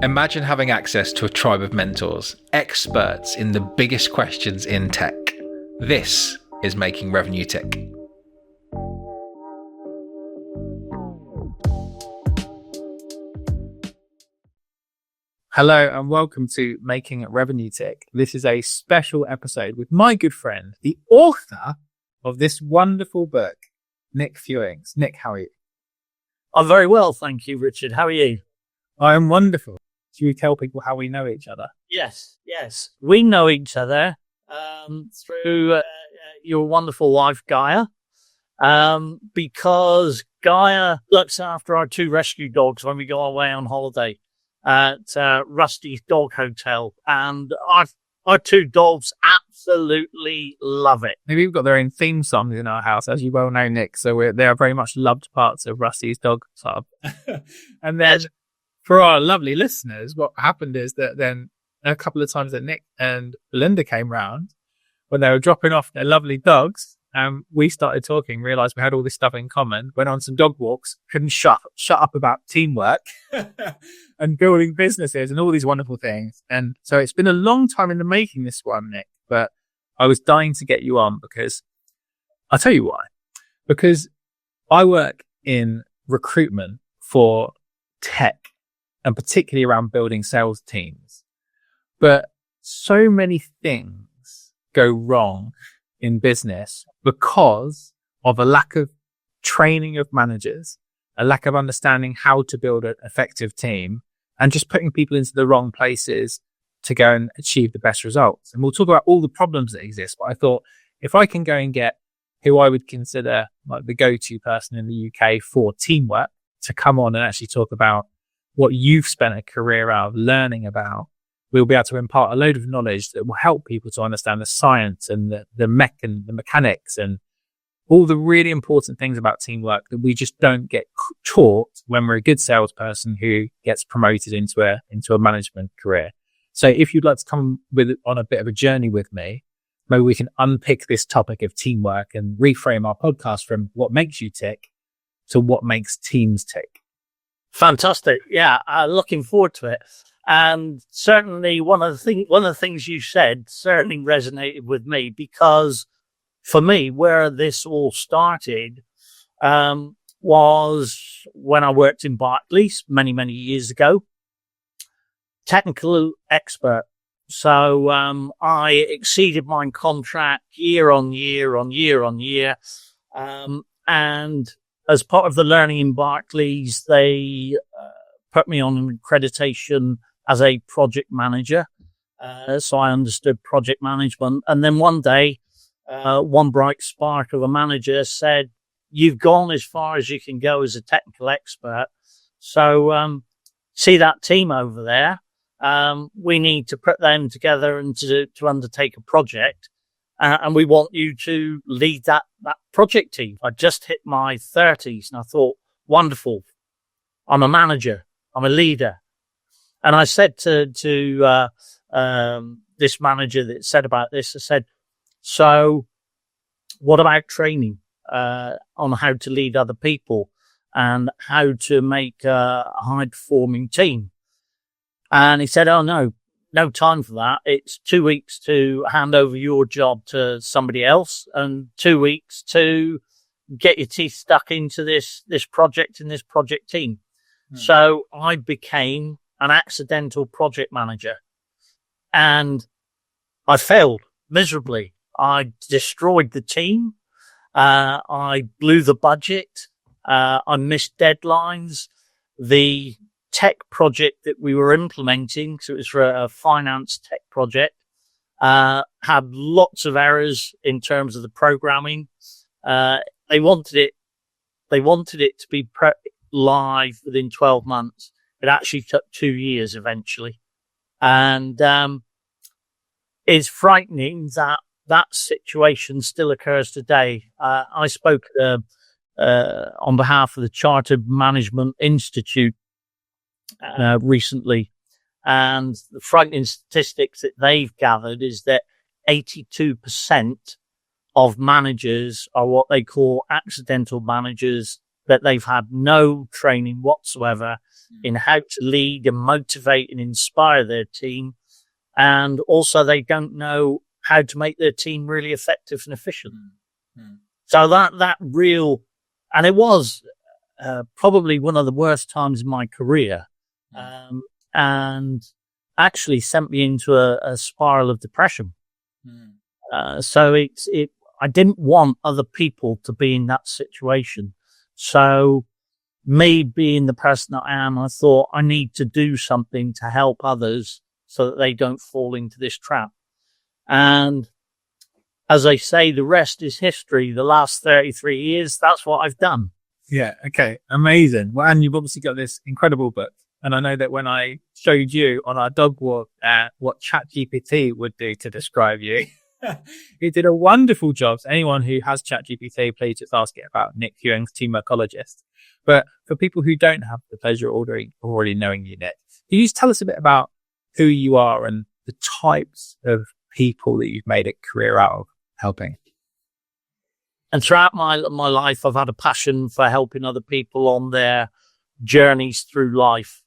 Imagine having access to a tribe of mentors, experts in the biggest questions in tech. This is Making Revenue Tick. Hello and welcome to Making Revenue Tick. This is a special episode with my good friend, the author of this wonderful book, Nick Fewings. Nick, how are you? I'm very well, thank you, Richard. How are you? I am wonderful. Should we tell people how we know each other? Yes. We know each other through your wonderful wife, Gaia, because Gaia looks after our two rescue dogs when we go away on holiday at Rusty's Dog Hotel. And our two dogs absolutely love it. Maybe we've got their own theme songs in our house, as you well know, Nick. So they are very much loved parts of Rusty's Dog Club. And then for our lovely listeners, what happened is that then a couple of times that Nick and Belinda came round, when they were dropping off their lovely dogs, we started talking, realised we had all this stuff in common, went on some dog walks, couldn't shut up about teamwork and building businesses and all these wonderful things. And so it's been a long time in the making, this one, Nick, but I was dying to get you on because I'll tell you why. Because I work in recruitment for tech and particularly around building sales teams. But so many things go wrong in business because of a lack of training of managers, a lack of understanding how to build an effective team, and just putting people into the wrong places to go and achieve the best results. And we'll talk about all the problems that exist. But I thought if I can go and get who I would consider like the go-to person in the UK for teamwork to come on and actually talk about what you've spent a career out of learning about, we'll be able to impart a load of knowledge that will help people to understand the science and the mechanics and all the really important things about teamwork that we just don't get taught when we're a good salesperson who gets promoted into a management career. So if you'd like to come on a bit of a journey with me, maybe we can unpick this topic of teamwork and reframe our podcast from what makes you tick to what makes teams tick. Fantastic. Yeah, looking forward to it. And certainly one of the things you said certainly resonated with me, because for me, where this all started was when I worked in Barclays many, many years ago. Technical expert. So I exceeded my contract year on year. And as part of the learning in Barclays, they put me on an accreditation as a project manager. So I understood project management. And then one day, one bright spark of a manager said, "You've gone as far as you can go as a technical expert. So see that team over there? We need to put them together and to undertake a project. And we want you to lead that project team." I just hit my 30s and I thought, wonderful. I'm a manager. I'm a leader. And I said to this manager that said about this, I said, "So what about training on how to lead other people and how to make a high performing team?" And he said, "Oh, no time for that. It's 2 weeks to hand over your job to somebody else and 2 weeks to get your teeth stuck into this project and this project team." So I became an accidental project manager and I failed miserably. I destroyed the team. I blew the budget. I missed deadlines. The tech project that we were implementing, so it was for a finance tech project, had lots of errors in terms of the programming. They wanted it to be live within 12 months. It actually took 2 years eventually. And it's frightening that situation still occurs today. I spoke on behalf of the Chartered Management Institute recently, and the frightening statistics that they've gathered is that 82% of managers are what they call accidental managers that they've had no training whatsoever in how to lead and motivate and inspire their team. And also they don't know how to make their team really effective and efficient. So that real, and it was probably one of the worst times in my career, and actually sent me into a spiral of depression. So I didn't want other people to be in that situation. So me being the person that I am, I thought I need to do something to help others so that they don't fall into this trap. And as I say, the rest is history. The last 33 years, that's what I've done. Yeah. Okay. Amazing. Well, and you've obviously got this incredible book. And I know that when I showed you on our dog walk what ChatGPT would do to describe you, it did a wonderful job. So anyone who has ChatGPT, please just ask it about Nick Fewings, Teamworkologist. But for people who don't have the pleasure of already knowing you, Nick, can you just tell us a bit about who you are and the types of people that you've made a career out of helping? And throughout my life, I've had a passion for helping other people on their journeys through life,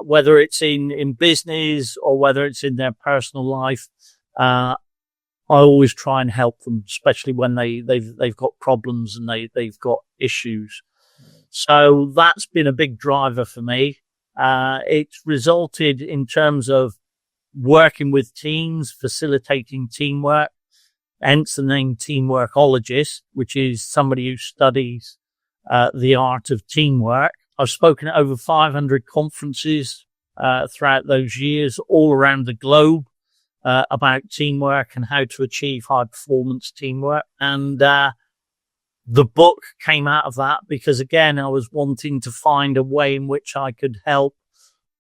whether it's in business or whether it's in their personal life. I always try and help them, especially when they've got problems and they've got issues. So that's been a big driver for me. It's resulted in terms of working with teams, facilitating teamwork, hence the name Teamworkologist, which is somebody who studies the art of teamwork. I've spoken at over 500 conferences throughout those years all around the globe about teamwork and how to achieve high performance teamwork. And the book came out of that because, again, I was wanting to find a way in which I could help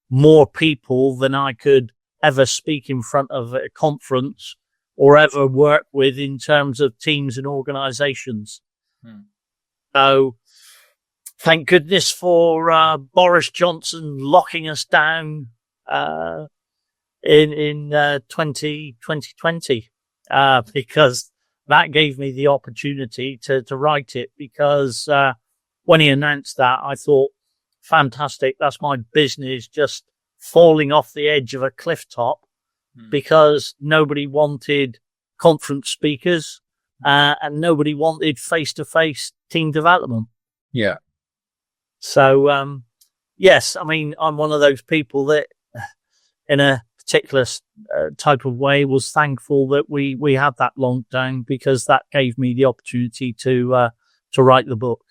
more people than I could ever speak in front of a conference or ever work with in terms of teams and organizations. So thank goodness for Boris Johnson locking us down in 2020 because that gave me the opportunity to write it, because when he announced that, I thought, fantastic, that's my business just falling off the edge of a cliff top because nobody wanted conference speakers and nobody wanted face-to-face team development. Yeah. So, yes, I mean, I'm one of those people that in a particular type of way was thankful that we had that lockdown, because that gave me the opportunity to write the book.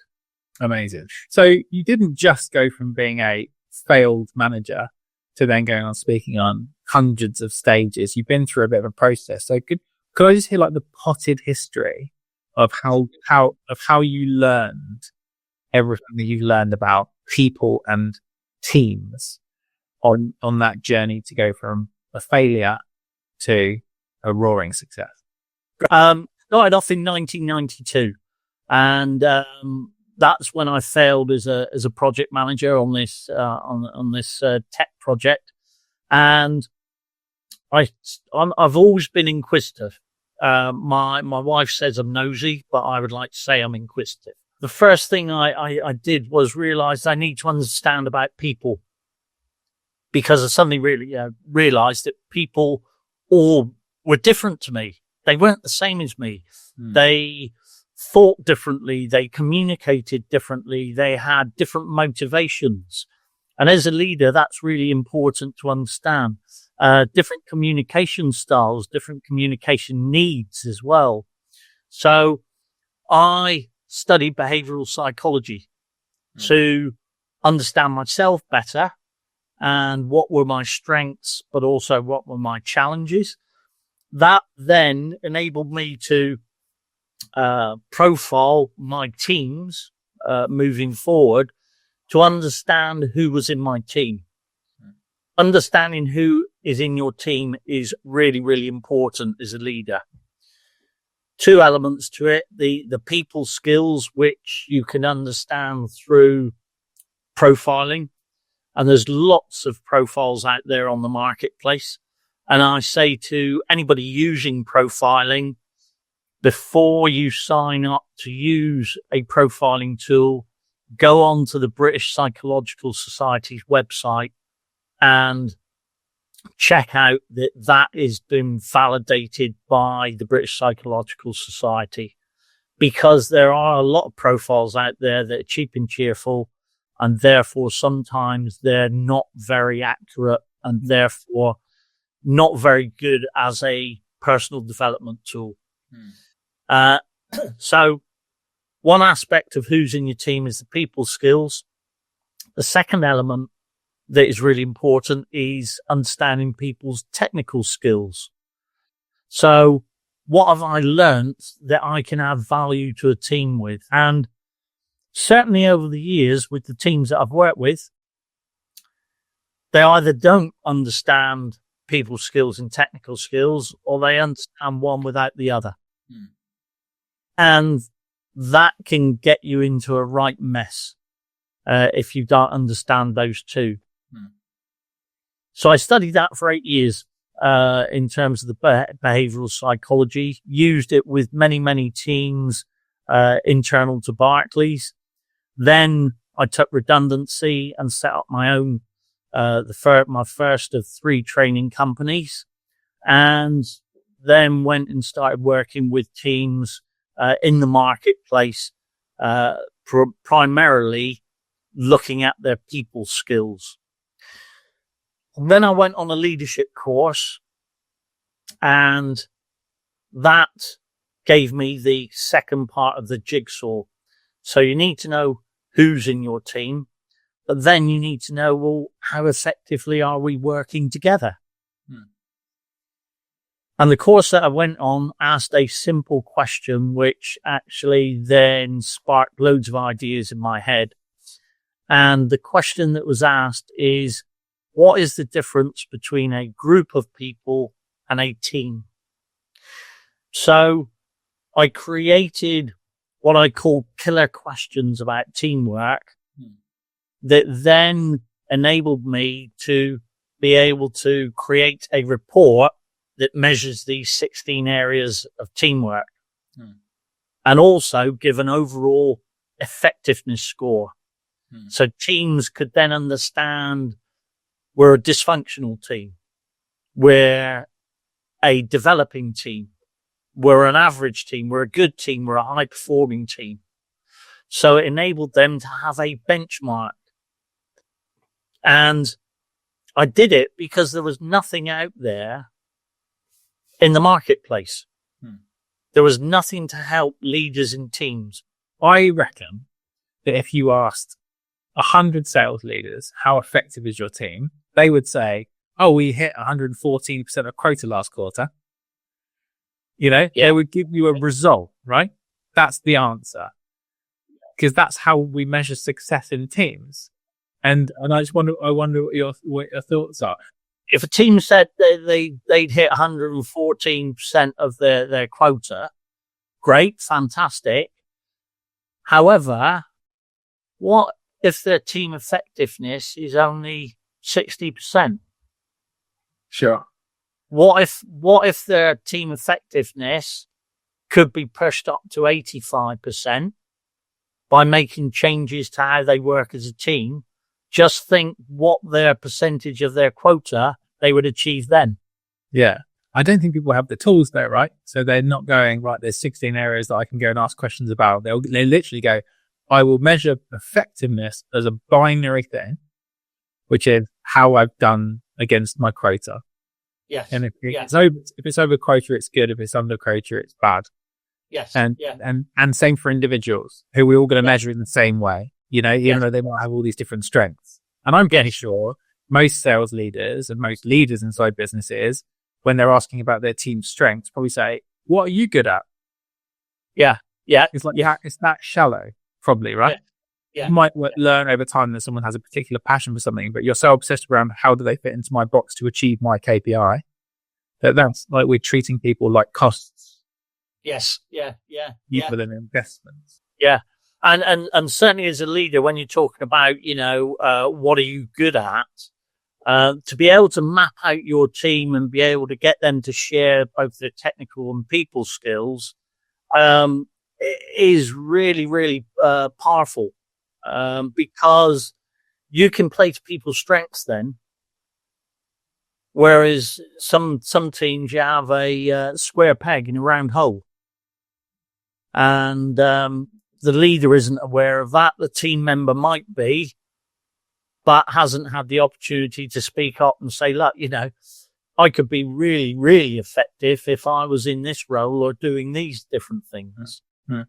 Amazing. So you didn't just go from being a failed manager to then going on speaking on hundreds of stages. You've been through a bit of a process. So could I just hear like the potted history of how you learned everything that you've learned about people and teams on that journey to go from a failure to a roaring success? Started off in 1992, and that's when I failed as a project manager on this tech project. And I've always been inquisitive. My wife says I'm nosy, but I would like to say I'm inquisitive. The first thing I did was realize I need to understand about people, because I suddenly really realized that people all were different to me. They weren't the same as me. They thought differently. They communicated differently. They had different motivations. And as a leader, that's really important to understand. Different communication styles, different communication needs as well. So I studied behavioral psychology to understand myself better and what were my strengths, but also what were my challenges. That then enabled me to profile my teams moving forward, to understand who was in my team. Understanding who is in your team is really, really important as a leader. Two elements to it: the people skills, which you can understand through profiling. And there's lots of profiles out there on the marketplace. And I say to anybody using profiling, before you sign up to use a profiling tool, go on to the British Psychological Society's website and check out that is been validated by the British Psychological Society, because there are a lot of profiles out there that are cheap and cheerful, and therefore sometimes they're not very accurate and therefore not very good as a personal development tool. So one aspect of who's in your team is the people skills. The second element that is really important is understanding people's technical skills. So what have I learned that I can add value to a team with? And certainly over the years with the teams that I've worked with, they either don't understand people skills and technical skills, or they understand one without the other. And that can get you into a right mess if you don't understand those two. So I studied that for 8 years in terms of the behavioral psychology, used it with many, many teams internal to Barclays. Then I took redundancy and set up my own, my first of 3 training companies, and then went and started working with teams in the marketplace, primarily looking at their people skills. And then I went on a leadership course, and that gave me the second part of the jigsaw. So you need to know who's in your team, but then you need to know, well, how effectively are we working together? And the course that I went on asked a simple question, which actually then sparked loads of ideas in my head. And the question that was asked is, what is the difference between a group of people and a team? So I created what I call killer questions about teamwork that then enabled me to be able to create a report that measures these 16 areas of teamwork and also give an overall effectiveness score. So teams could then understand we're a dysfunctional team, we're a developing team, we're an average team, we're a good team, we're a high performing team. So it enabled them to have a benchmark. And I did it because there was nothing out there in the marketplace. There was nothing to help leaders in teams. I reckon that if you asked 100 sales leaders, how effective is your team? They would say, oh, we hit 114% of quota last quarter. You know, they would give you a result, right? That's the answer. Because that's how we measure success in teams. And I wonder what your thoughts are. If a team said they'd hit 114% of their quota, great, fantastic. However, what if their team effectiveness is only 60%? Sure. What if their team effectiveness could be pushed up to 85% by making changes to how they work as a team? Just think what their percentage of their quota they would achieve then. Yeah. I don't think people have the tools though, right? So they're not going, right, there's 16 areas that I can go and ask questions about. They literally go, I will measure effectiveness as a binary thing, which is how I've done against my quota. Yes. And if it's over quota, it's good. If it's under quota, it's bad. Yes. And same for individuals who we're all going to measure in the same way, you know, even though they might have all these different strengths. And I'm pretty sure most sales leaders and most leaders inside businesses, when they're asking about their team's strengths, probably say, what are you good at? Yeah. It's like, it's that shallow, probably, right? Yeah. You might learn over time that someone has a particular passion for something, but you're so obsessed around how do they fit into my box to achieve my KPI that's like we're treating people like costs. Yes. Yeah. Rather than investments. Yeah. And certainly as a leader, when you're talking about, you know, what are you good at, to be able to map out your team and be able to get them to share both their technical and people skills, is really, really, powerful. because you can play to people's strengths then. Whereas some teams, you have a square peg in a round hole. And the leader isn't aware of that. The team member might be, but hasn't had the opportunity to speak up and say, look, I could be really, really effective if I was in this role or doing these different things. Mm-hmm.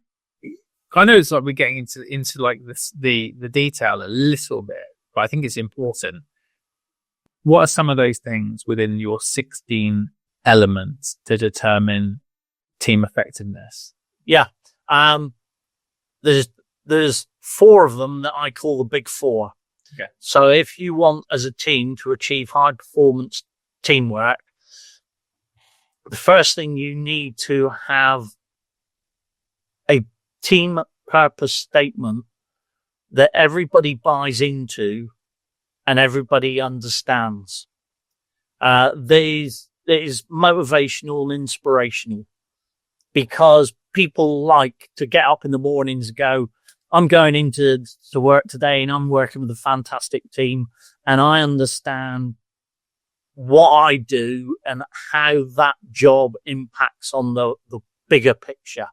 I know it's like we're getting into like this, the detail a little bit, but I think it's important. What are some of those things within your 16 elements to determine team effectiveness? Yeah. There's 4 of them that I call the big 4. Okay. So if you want as a team to achieve high performance teamwork, the first thing you need to have a team purpose statement that everybody buys into and everybody understands. There's motivational and inspirational, because people like to get up in the mornings and go, I'm going into work today and I'm working with a fantastic team and I understand what I do and how that job impacts on the bigger picture.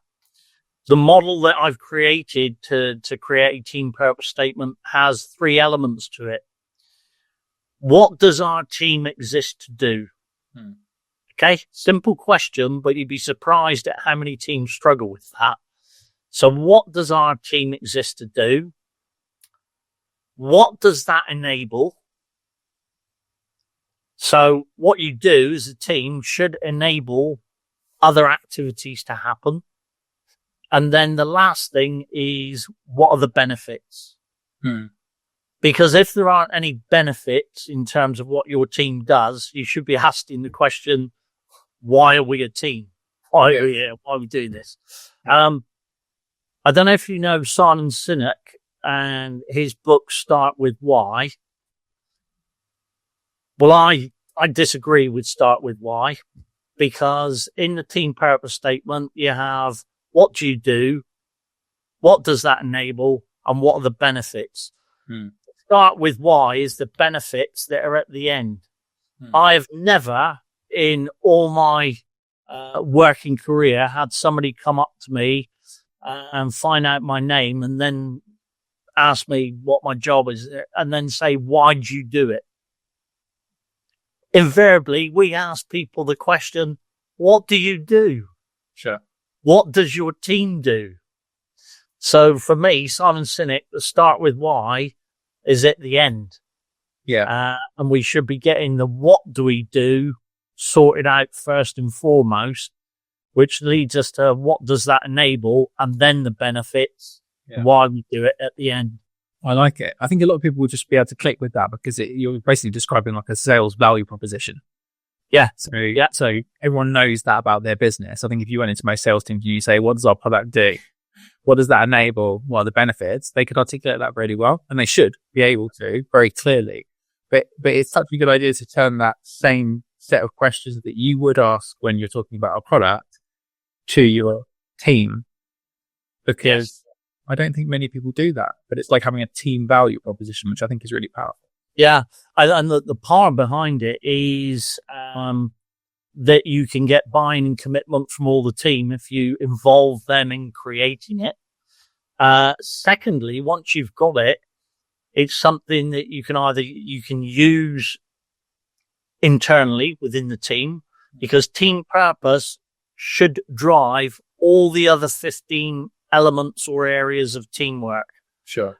The model that I've created to create a team purpose statement has 3 elements to it. What does our team exist to do? Okay, simple question, but you'd be surprised at how many teams struggle with that. So what does our team exist to do? What does that enable? So what you do as a team should enable other activities to happen. And then the last thing is, what are the benefits? Because if there aren't any benefits in terms of what your team does, you should be asking the question, why are we a team? Why are we doing this? I don't know if you know Simon Sinek and his book Start With Why. Well, I disagree with Start With Why, because in the team purpose statement, you have, what do you do? What does that enable? And what are the benefits? Start with why is the benefits that are at the end. I've never in all my working career had somebody come up to me and find out my name and then ask me what my job is and then say, why'd you do it? Invariably, we ask people the question, what do you do? Sure. What does your team do? So for me, Simon Sinek, the Start With Why is at the end. Yeah. And we should be getting the what do we do sorted out first and foremost, which leads us to what does that enable, and then the benefits, why we do it at the end. I like it. I think a lot of people will just be able to click with that because you're basically describing like a sales value proposition. Yeah. So everyone knows that about their business. I think if you went into most sales teams and you say, what does our product do? What does that enable? What are the benefits? They could articulate that really well, and they should be able to very clearly. But it's such a good idea to turn that same set of questions that you would ask when you're talking about a product to your team, because I don't think many people do that. But it's like having a team value proposition, which I think is really powerful. Yeah. And the power behind it is that you can get buy-in and commitment from all the team if you involve them in creating it. Secondly, once you've got it, it's something that you can use internally within the team, because team purpose should drive all the other 15 elements or areas of teamwork. Sure.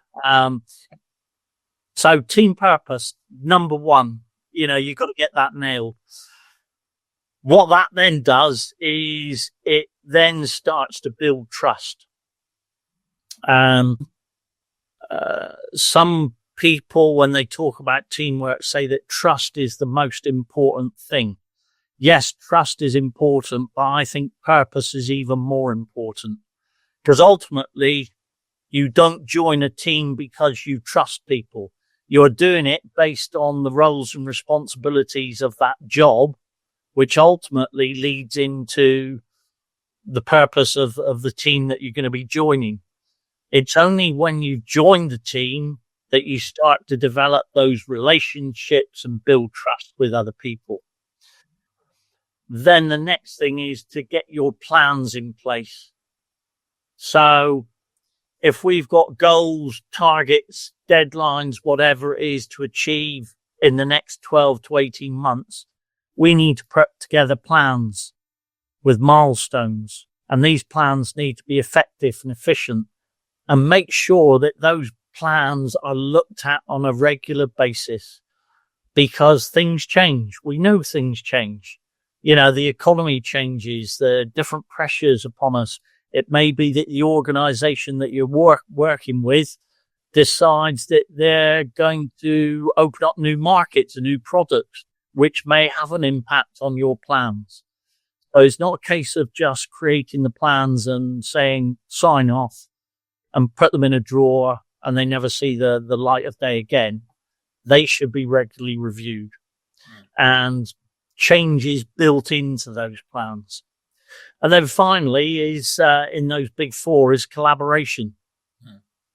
So team purpose, number 1, you've got to get that nailed. What that then does is it then starts to build trust. Some people, when they talk about teamwork, say that trust is the most important thing. Yes, trust is important, but I think purpose is even more important, because ultimately you don't join a team because you trust people. You're doing it based on the roles and responsibilities of that job, which ultimately leads into the purpose of the team that you're going to be joining. It's only when you join the team that you start to develop those relationships and build trust with other people. Then the next thing is to get your plans in place. So if we've got goals, targets, deadlines, whatever it is to achieve in the next 12 to 18 months, we need to put together plans with milestones. And these plans need to be effective and efficient, and make sure that those plans are looked at on a regular basis, because things change. We know things change. You know, the economy changes, the different pressures upon us. It may be that the organization that you're working with decides that they're going to open up new markets and new products, which may have an impact on your plans. So it's not a case of just creating the plans and saying sign off and put them in a drawer and they never see the light of day again. They should be regularly reviewed and changes built into those plans. And then finally is, in those big four, is collaboration.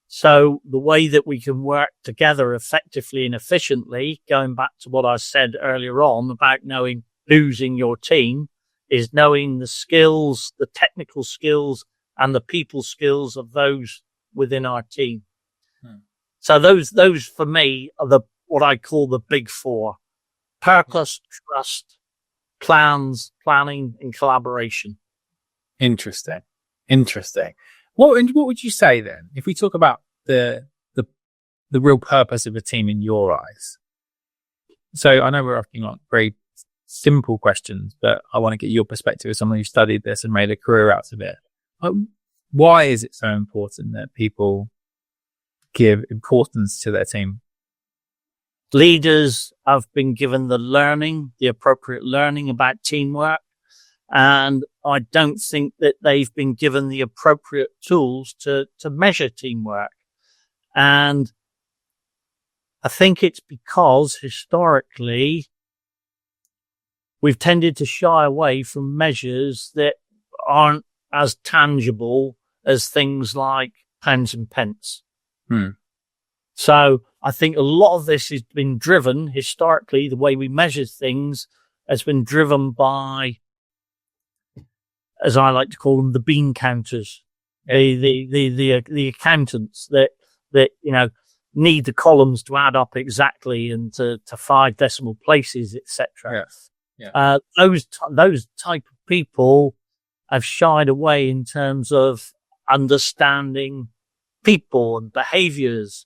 So the way that we can work together effectively and efficiently, going back to what I said earlier on about knowing who's in your team, is knowing the skills, the technical skills and the people skills of those within our team. So those for me are what I call the big four: purpose, trust, planning and collaboration. Interesting. What would you say then, if we talk about the real purpose of a team in your eyes? So I know we're asking like very simple questions, but I want to get your perspective as someone who studied this and made a career out of it. Why is it so important that people give importance to their team? Leaders have been given the appropriate learning about teamwork, and I don't think that they've been given the appropriate tools to measure teamwork. And I think it's because historically we've tended to shy away from measures that aren't as tangible as things like pounds and pence. So I think a lot of this has been driven historically, the way we measure things has been driven by, as I like to call them, the bean counters, the accountants that, you know, need the columns to add up exactly and to 5 decimal places, etc. Yeah. Those type of people have shied away in terms of understanding people and behaviors,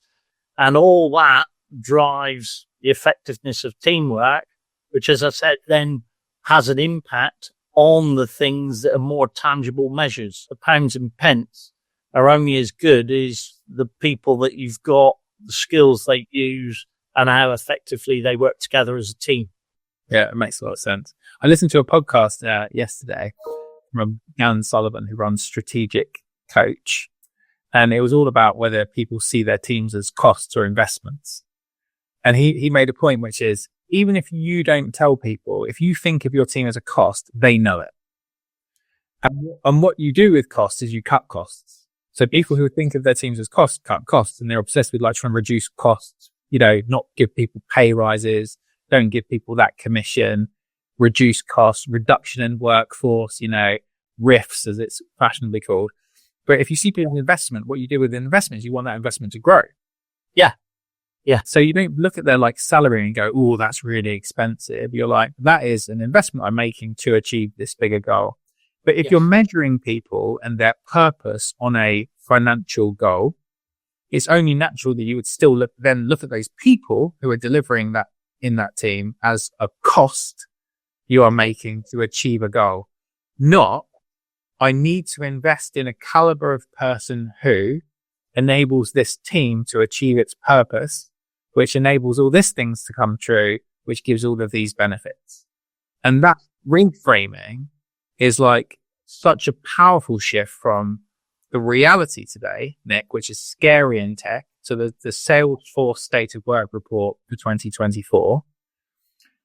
and all that drives the effectiveness of teamwork, which, as I said, then has an impact on the things that are more tangible measures. The pounds and pence are only as good as the people that you've got, the skills they use, and how effectively they work together as a team. Yeah, it makes a lot of sense. I listened to a podcast yesterday from Jan Sullivan, who runs Strategic Coach, and it was all about whether people see their teams as costs or investments. And he made a point, which is, even if you don't tell people, if you think of your team as a cost, they know it. And what you do with costs is you cut costs. So people who think of their teams as costs, cut costs, and they're obsessed with like trying to reduce costs, you know, not give people pay rises, don't give people that commission, reduce costs, reduction in workforce, you know, RIFs as it's fashionably called. But if you see people with investment, what you do with the investment is you want that investment to grow. Yeah. Yeah. So you don't look at their like salary and go, oh, that's really expensive. You're like, that is an investment I'm making to achieve this bigger goal. But if you're measuring people and their purpose on a financial goal, it's only natural that you would still look at those people who are delivering that in that team as a cost you are making to achieve a goal. Not, I need to invest in a caliber of person who enables this team to achieve its purpose, which enables all these things to come true, which gives all of these benefits. And that reframing is like such a powerful shift from the reality today, Nick, which is scary in tech. So the Salesforce State of Work report for 2024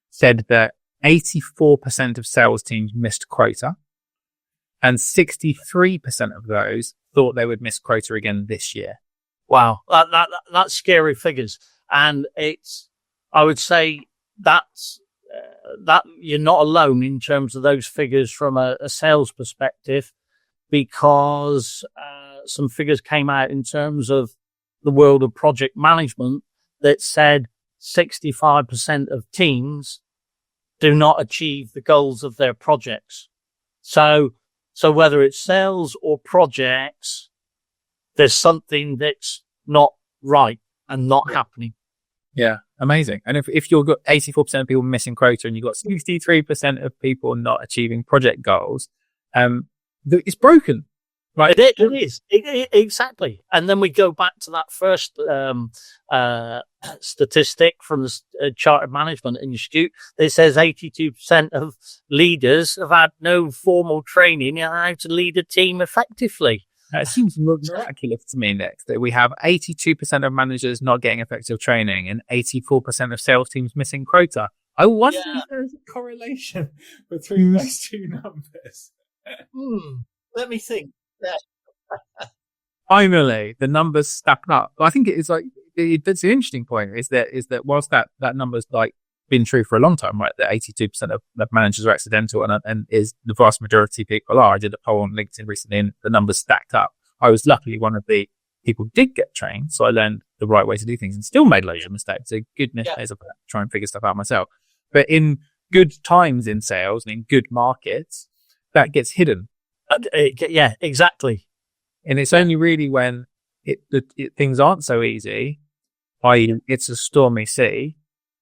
said that 84% of sales teams missed quota, And 63% of those thought they would miss quota again this year. Wow. That's scary figures. And I would say that's, that you're not alone in terms of those figures from a sales perspective, because some figures came out in terms of the world of project management that said 65% of teams do not achieve the goals of their projects. So whether it's sales or projects, there's something that's not right and not happening. Yeah, amazing. And if you've got 84% of people missing quota and you've got 63% of people not achieving project goals, it's broken, right? It is. Exactly. And then we go back to that first statistic from the Chartered Management Institute that says 82% of leaders have had no formal training in how to lead a team effectively. It seems miraculous to me, Nick, that we have 82% of managers not getting effective training and 84% of sales teams missing quota. I wonder if there's a correlation between those two numbers. Let me think. Finally, the numbers stack up. I think it is like, that's an interesting point, is that whilst that number's like been true for a long time, right? That 82% of managers are accidental and is the vast majority of people are. I did a poll on LinkedIn recently and the numbers stacked up. I was luckily one of the people who did get trained, so I learned the right way to do things and still made loads of mistakes. So goodness knows about try and figure stuff out myself. But in good times in sales and in good markets, that gets hidden. Yeah, exactly. And it's only really when things aren't so easy, i.e. it's a stormy sea.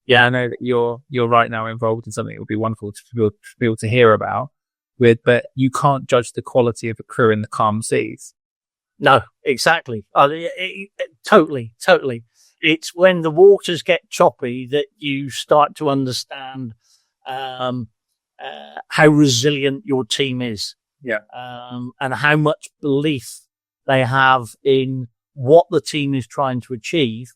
Yeah, I know that you're right now involved in something that would be wonderful to be able to hear about. But you can't judge the quality of a crew in the calm seas. No, exactly. Totally. It's when the waters get choppy that you start to understand how resilient your team is. Yeah. And how much belief they have in what the team is trying to achieve,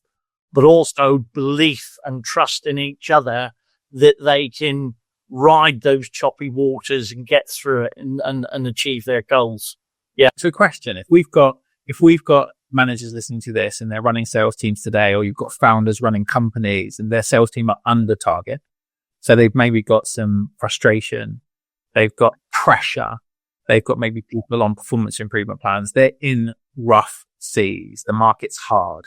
but also belief and trust in each other that they can ride those choppy waters and get through it and achieve their goals. Yeah. So a question, if we've got managers listening to this and they're running sales teams today, or you've got founders running companies and their sales team are under target. So they've maybe got some frustration. They've got pressure. They've got maybe people on performance improvement plans. They're in rough seas. The market's hard.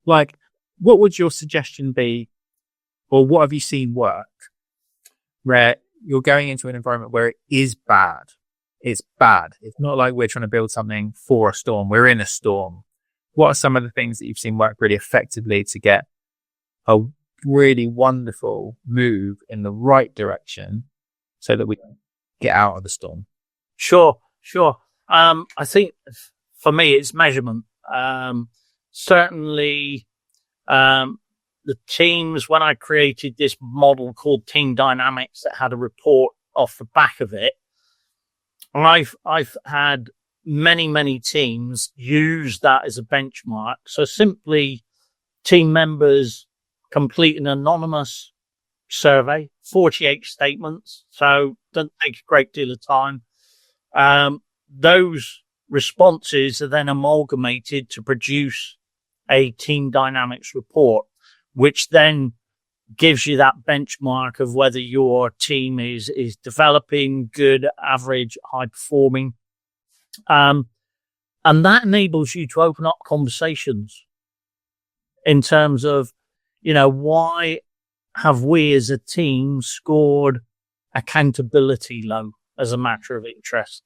Like, what would your suggestion be, or what have you seen work where you're going into an environment where it is bad? It's bad. It's not like we're trying to build something for a storm. We're in a storm. What are some of the things that you've seen work really effectively to get a really wonderful move in the right direction so that we get out of the storm? Sure. I think for me, it's measurement. Certainly, the teams, when I created this model called Team Dynamics that had a report off the back of it, I've had many teams use that as a benchmark. So simply team members complete an anonymous survey, 48 statements. So doesn't take a great deal of time. Those responses are then amalgamated to produce a team dynamics report, which then gives you that benchmark of whether your team is developing, good, average, high performing. And that enables you to open up conversations in terms of, why have we as a team scored accountability low as a matter of interest,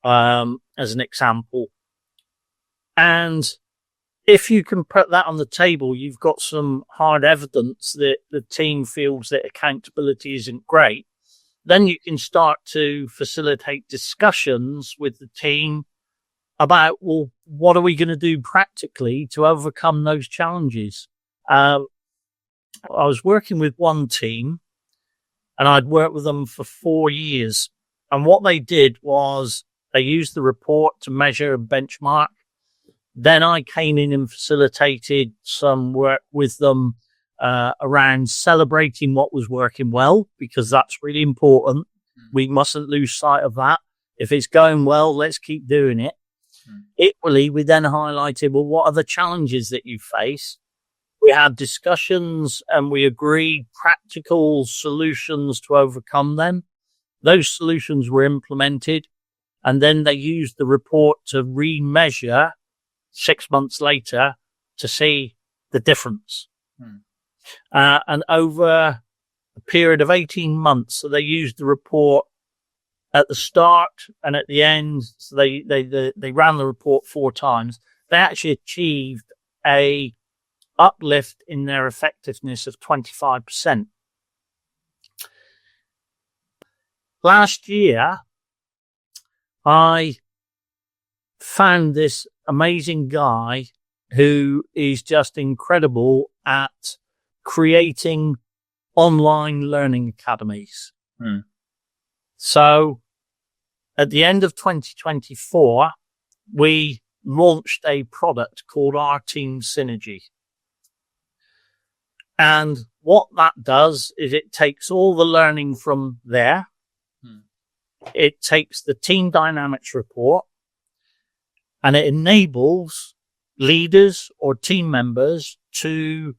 as an example. And if you can put that on the table, you've got some hard evidence that the team feels that accountability isn't great. Then you can start to facilitate discussions with the team about, well, what are we going to do practically to overcome those challenges? I was working with one team and I'd worked with them for 4 years. And what they did was they used the report to measure and benchmark. Then I came in and facilitated some work with them around celebrating what was working well, because that's really important. We mustn't lose sight of that. If it's going well, let's keep doing it. Equally, we then highlighted, well, what are the challenges that you face? We had discussions and we agreed practical solutions to overcome them. Those solutions were implemented, and then they used the report to remeasure 6 months later to see the difference. And over a period of 18 months, so they used the report at the start and at the end. So they ran the report 4 times. They actually achieved a uplift in their effectiveness of 25%. Last year, I found this amazing guy who is just incredible at creating online learning academies. So at the end of 2024, we launched a product called our Team Synergy. And what that does is it takes all the learning from there. It takes the team dynamics report and it enables leaders or team members to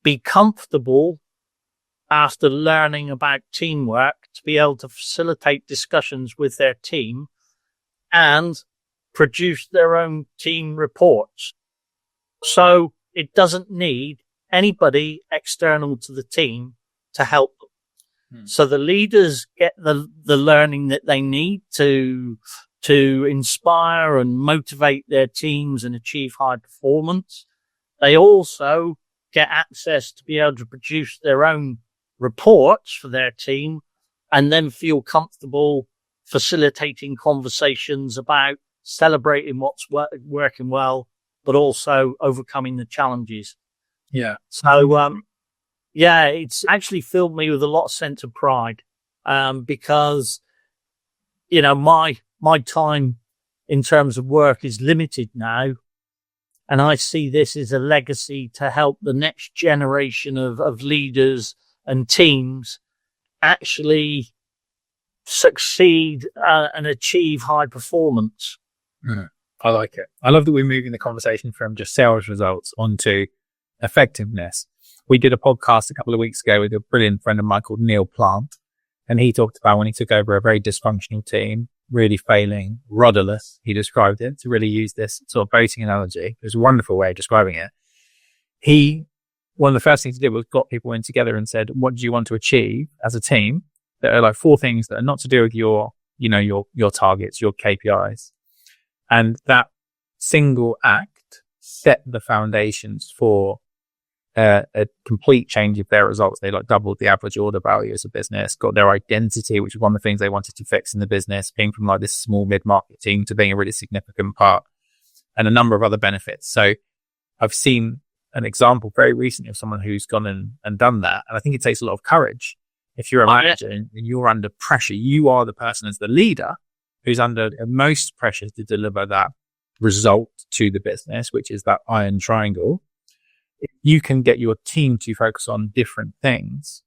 be comfortable after learning about teamwork to be able to facilitate discussions with their team and produce their own team reports. So it doesn't need anybody external to the team to help them. So the leaders get the learning that they need to inspire and motivate their teams and achieve high performance. They also get access to be able to produce their own reports for their team and then feel comfortable facilitating conversations about celebrating what's working well, but also overcoming the challenges. Yeah. So, yeah, it's actually filled me with a lot of sense of pride, because, you know, my time in terms of work is limited now. And I see this as a legacy to help the next generation of leaders and teams actually succeed and achieve high performance. I like it. I love that we're moving the conversation from just sales results onto effectiveness. We did a podcast a couple of weeks ago with a brilliant friend of mine called Neil Plant, and he talked about when he took over a very dysfunctional team, really failing, rudderless, he described it, to really use this sort of boating analogy. It was a wonderful way of describing it. One of the first things he did was got people in together and said, what do you want to achieve as a team? There are like 4 things that are not to do with your targets, your KPIs. And that single act set the foundations for a complete change of their results. They like doubled the average order value as a business, got their identity, which was one of the things they wanted to fix in the business, being from like this small mid-market team to being a really significant part, and a number of other benefits. So I've seen an example very recently of someone who's gone and done that. And I think it takes a lot of courage. If you're a manager and you're under pressure, you are the person as the leader who's under most pressure to deliver that result to the business, which is that iron triangle. If you can get your team to focus on different things,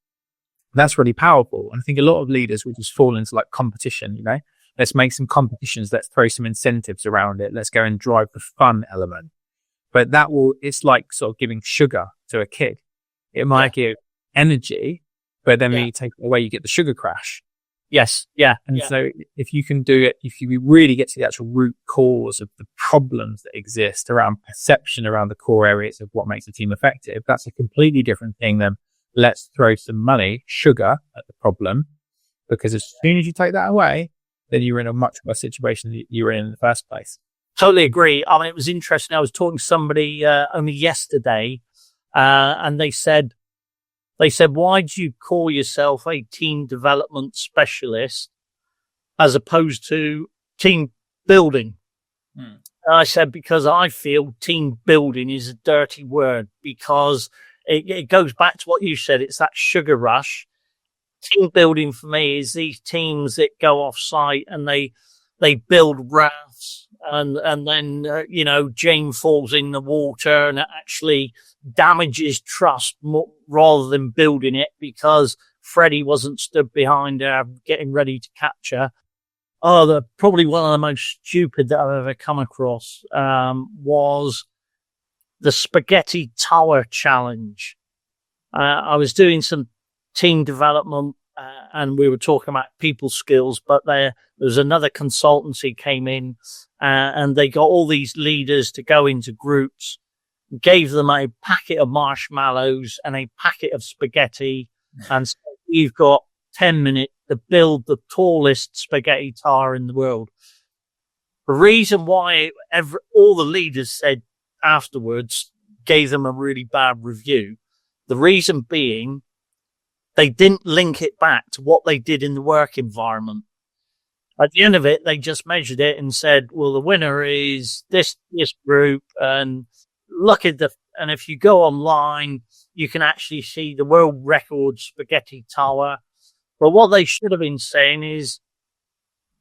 that's really powerful. And I think a lot of leaders will just fall into like competition, you know, let's make some competitions, let's throw some incentives around it, let's go and drive the fun element. But it's like sort of giving sugar to a kid. It might give energy, but then when you take it away, you get the sugar crash. Yes. Yeah. And so if you can do it, if you really get to the actual root cause of the problems that exist around perception, around the core areas of what makes a team effective, that's a completely different thing than let's throw some money, sugar at the problem. Because as soon as you take that away, then you're in a much worse situation than you were in the first place. Totally agree. I mean, it was interesting. I was talking to somebody only yesterday, and they said, why do you call yourself a team development specialist as opposed to team building? And I said, because I feel team building is a dirty word, because it goes back to what you said. It's that sugar rush. Team building for me is these teams that go off site and they build rafts and then, Jane falls in the water and it actually damages trust rather than building it because Freddie wasn't stood behind her getting ready to catch her. probably one of the most stupid that I've ever come across, was the spaghetti tower challenge. I was doing some team development, and we were talking about people skills, but there was another consultancy came in, and they got all these leaders to go into groups, gave them a packet of marshmallows and a packet of spaghetti, and said, you've got 10 minutes to build the tallest spaghetti tower in the world. The reason why all the leaders said afterwards, gave them a really bad review, the reason being they didn't link it back to what they did in the work environment. At the end of it, they just measured it and said, well, the winner is this group, and look at and if you go online, you can actually see the world record spaghetti tower. But what they should have been saying is,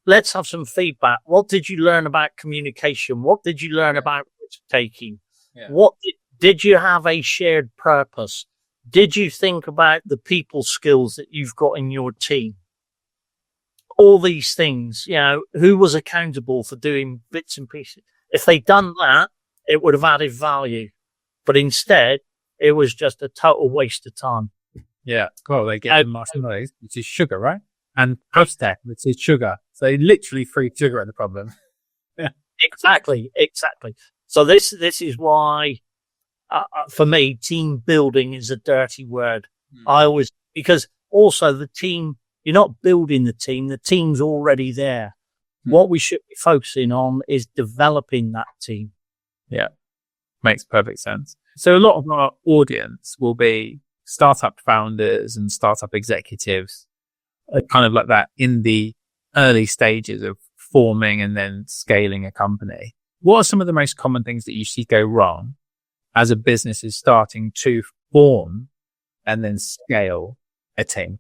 let's have some feedback. What did you learn about communication? What did you learn about risk taking? Yeah. What did you have a shared purpose? Did you think about the people skills that you've got in your team? All these things, who was accountable for doing bits and pieces? If they'd done that, it would have added value. But instead, it was just a total waste of time. Yeah. Well, they get the marshmallows, which is sugar, right? And post-tech, which is sugar. So they literally threw sugar at the problem. Yeah. Exactly. So this is why, for me, team building is a dirty word. Because also the team, you're not building the team's already there. What we should be focusing on is developing that team. Yeah. Makes perfect sense. So a lot of our audience will be startup founders and startup executives, kind of like that in the early stages of forming and then scaling a company. What are some of the most common things that you see go wrong as a business is starting to form and then scale a team?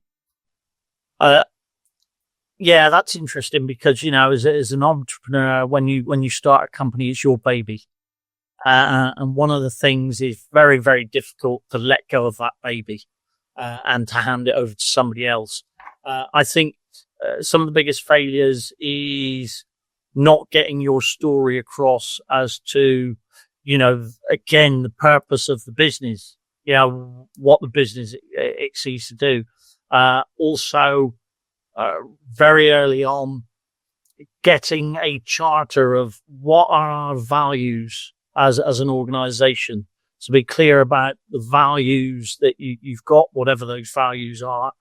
Yeah, that's interesting because, as an entrepreneur, when you start a company, it's your baby. And one of the things is very, very difficult to let go of that baby, and to hand it over to somebody else. I think some of the biggest failures is not getting your story across as to, again, the purpose of the business, what the business it seeks to do. Also, very early on, getting a charter of what are our values as an organization. So be clear about the values that you've got, whatever those values are.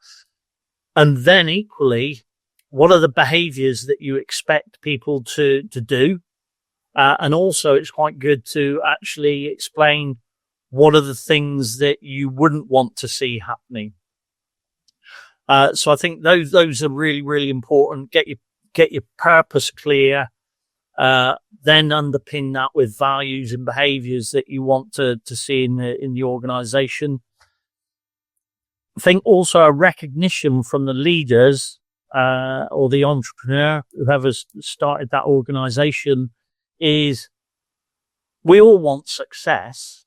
And then equally, what are the behaviors that you expect people to do? And also it's quite good to actually explain what are the things that you wouldn't want to see happening. So I think those are really, really important. Get your purpose clear. Then underpin that with values and behaviors that you want to see in the organization. I think also a recognition from the leaders, or the entrepreneur, whoever's started that organization, is we all want success,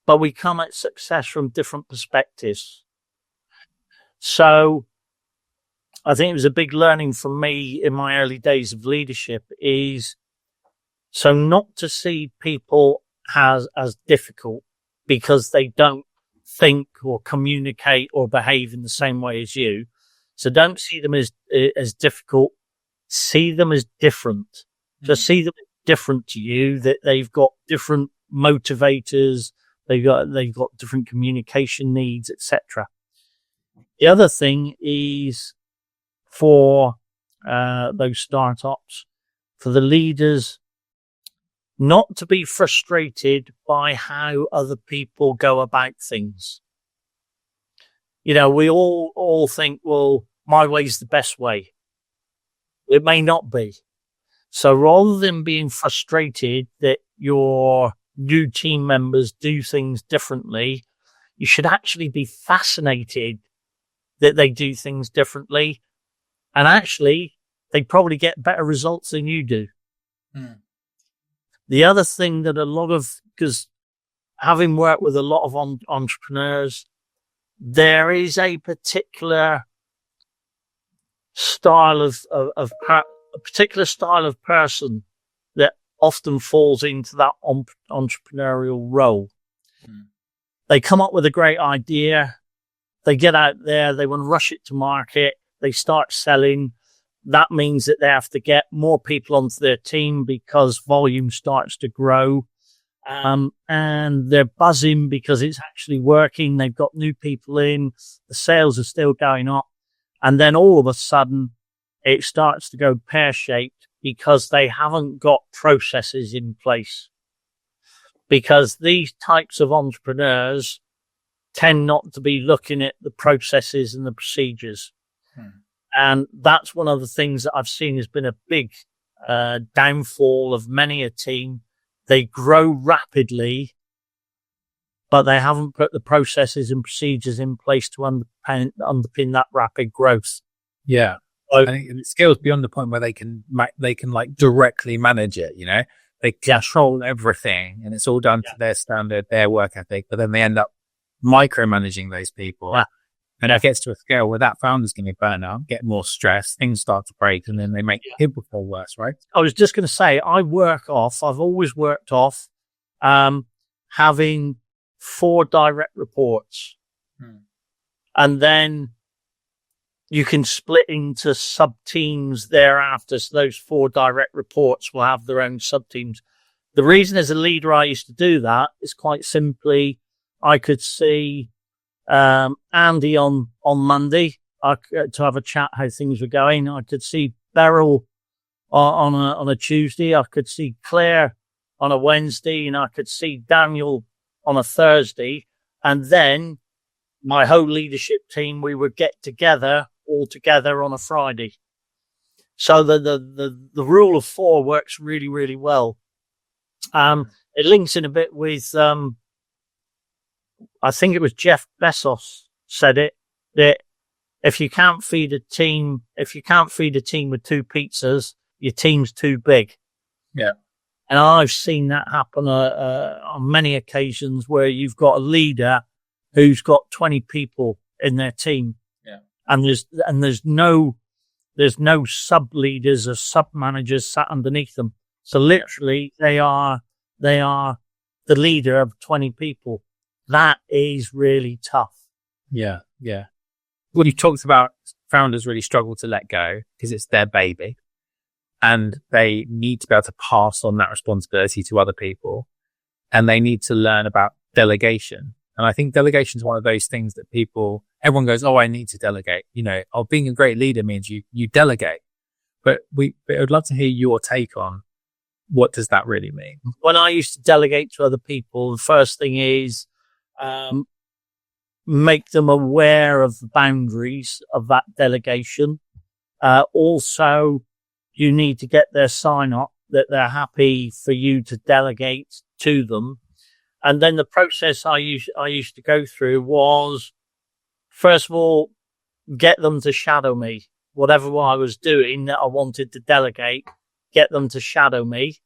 but we come at success from different perspectives. So I think it was a big learning for me in my early days of leadership is so not to see people as difficult because they don't think or communicate or behave in the same way as you. So don't see them as difficult. See them as different. Just see them as different to you, that they've got different motivators, they've got different communication needs, etc. The other thing is for those startups, for the leaders, not to be frustrated by how other people go about things. We all think, well, my way's the best way. It may not be. So rather than being frustrated that your new team members do things differently, you should actually be fascinated that they do things differently. And actually, they probably get better results than you do. The other thing that because having worked with a lot of entrepreneurs, there is a particular style of a particular style of person that often falls into that entrepreneurial role. They come up with a great idea. They get out there. They want to rush it to market. They start selling. That means that they have to get more people onto their team because volume starts to grow. And they're buzzing because it's actually working. They've got new people in. The sales are still going up. And then all of a sudden, it starts to go pear-shaped because they haven't got processes in place. Because these types of entrepreneurs tend not to be looking at the processes and the procedures. And that's one of the things that I've seen has been a big downfall of many a team. They grow rapidly, but they haven't put the processes and procedures in place to underpin that rapid growth. Yeah. So, I think it scales beyond the point where they can like directly manage it, you know? They control everything and it's all done to their standard, their work ethic, but then they end up micromanaging those people. Yeah. And it gets to a scale where that founder's going to burn out, get more stress, things start to break, and then they make people feel worse, right? I was just going to say, I've always worked off having 4 direct reports. And then you can split into sub-teams thereafter. So those 4 direct reports will have their own sub-teams. The reason as a leader I used to do that is quite simply, I could see Andy on Monday to have a chat how things were going. I could see Beryl on a Tuesday. I could see Claire on a Wednesday, and I could see Daniel on a Thursday. And then my whole leadership team, we would get together all together on a Friday. So the rule of 4 works really, really well. It links in a bit with I think it was Jeff Bezos said it, that if you can't feed a team with 2 pizzas, your team's too big. Yeah. And I've seen that happen on many occasions where you've got a leader who's got 20 people in their team. Yeah. And there's no sub leaders or sub managers sat underneath them. So literally they are the leader of 20 people. That is really tough. Yeah. Yeah. Well, you talked about founders really struggle to let go because it's their baby and they need to be able to pass on that responsibility to other people, and they need to learn about delegation. And I think delegation is one of those things that everyone goes, oh, I need to delegate. You know, being a great leader means you delegate. But I'd love to hear your take on what does that really mean? When I used to delegate to other people, the first thing is, make them aware of the boundaries of that delegation. Also, you need to get their sign up that they're happy for you to delegate to them. And then the process I used to go through was, first of all, get them to shadow me. Whatever I was doing that I wanted to delegate, get them to shadow me.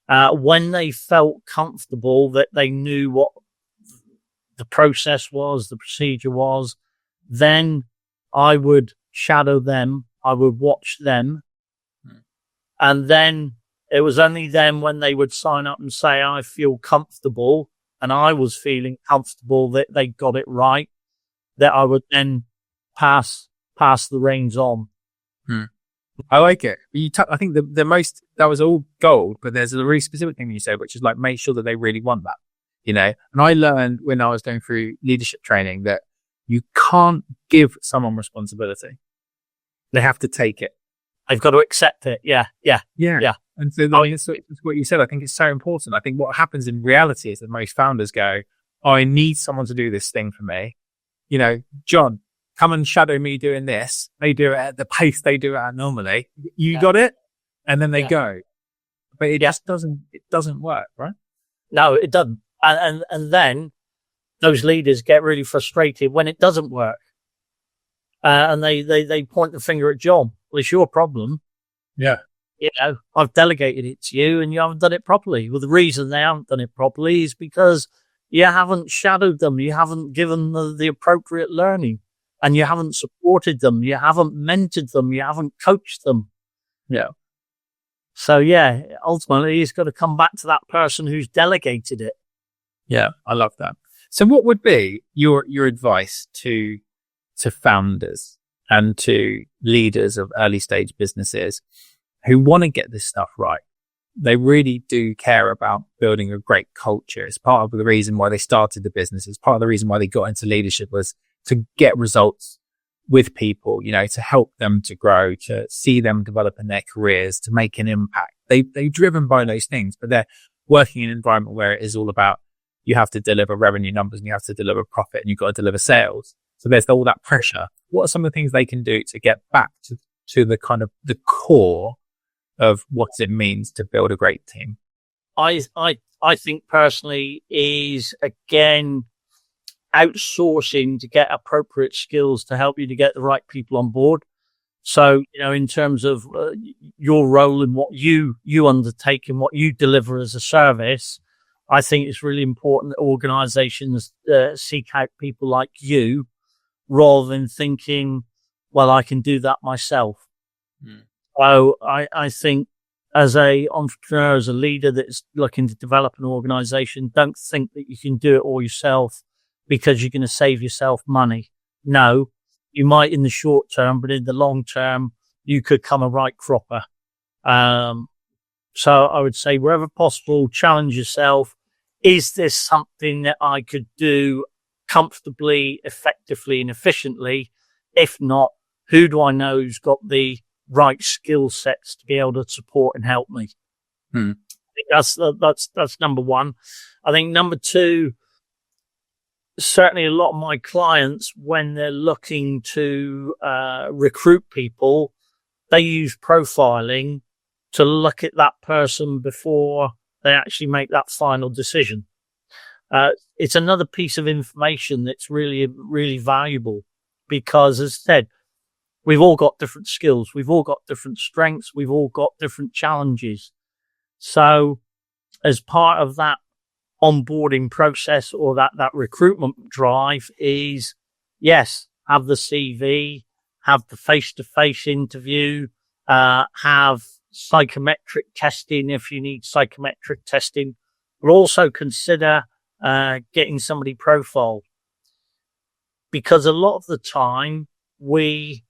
When they felt comfortable that they knew what the process was, the procedure was, then I would shadow them. I would watch them. And then it was only then when they would sign up and say, I feel comfortable, and I was feeling comfortable that they got it right, that I would then pass the reins on. I like it. I think the most, that was all gold, but there's a really specific thing you said, which is like, make sure that they really want that, you know? And I learned when I was going through leadership training that you can't give someone responsibility. They have to take it. They've got to accept it. Yeah. And so that's what you said. I think it's so important. I think what happens in reality is that most founders go, oh, I need someone to do this thing for me. You know, John, come and shadow me doing this. They do it at the pace they do it at normally. You got it? And then they go. But it just doesn't work, right? No, it doesn't. And then those leaders get really frustrated when it doesn't work. And they point the finger at John. Well, it's your problem. Yeah. You know, I've delegated it to you and you haven't done it properly. Well, the reason they haven't done it properly is because you haven't shadowed them. You haven't given the appropriate learning, and you haven't supported them. You haven't mentored them. You haven't coached them. Yeah. So yeah, ultimately it's got to come back to that person who's delegated it. Yeah, I love that. So what would be your advice to founders and to leaders of early stage businesses who want to get this stuff right? They really do care about building a great culture. It's part of the reason why they started the business. It's part of the reason why they got into leadership, was to get results with people, to help them to grow, to see them develop in their careers, to make an impact. They're driven by those things, but they're working in an environment where it is all about, you have to deliver revenue numbers and you have to deliver profit and you've got to deliver sales. So there's all that pressure. What are some of the things they can do to get back to the kind of the core of what it means to build a great team? I think personally is, again, outsourcing to get appropriate skills to help you to get the right people on board. So, in terms of your role and what you undertake and what you deliver as a service, I think it's really important that organizations seek out people like you rather than thinking, well, I can do that myself. So I think as a entrepreneur, as a leader that's looking to develop an organization, don't think that you can do it all yourself because you're going to save yourself money. No, you might in the short term, but in the long term, you could come a right cropper. So I would say wherever possible, challenge yourself. Is this something that I could do comfortably, effectively, and efficiently? If not, who do I know who's got the right skill sets to be able to support and help me? I think that's number one. I think number two, certainly a lot of my clients, when they're looking to recruit people, they use profiling to look at that person before they actually make that final decision. It's another piece of information that's really, really valuable because, as I said, we've all got different skills. We've all got different strengths. We've all got different challenges. So as part of that onboarding process or that recruitment drive is, yes, have the CV, have the face-to-face interview, have psychometric testing if you need psychometric testing, but also consider getting somebody profiled. Because a lot of the time we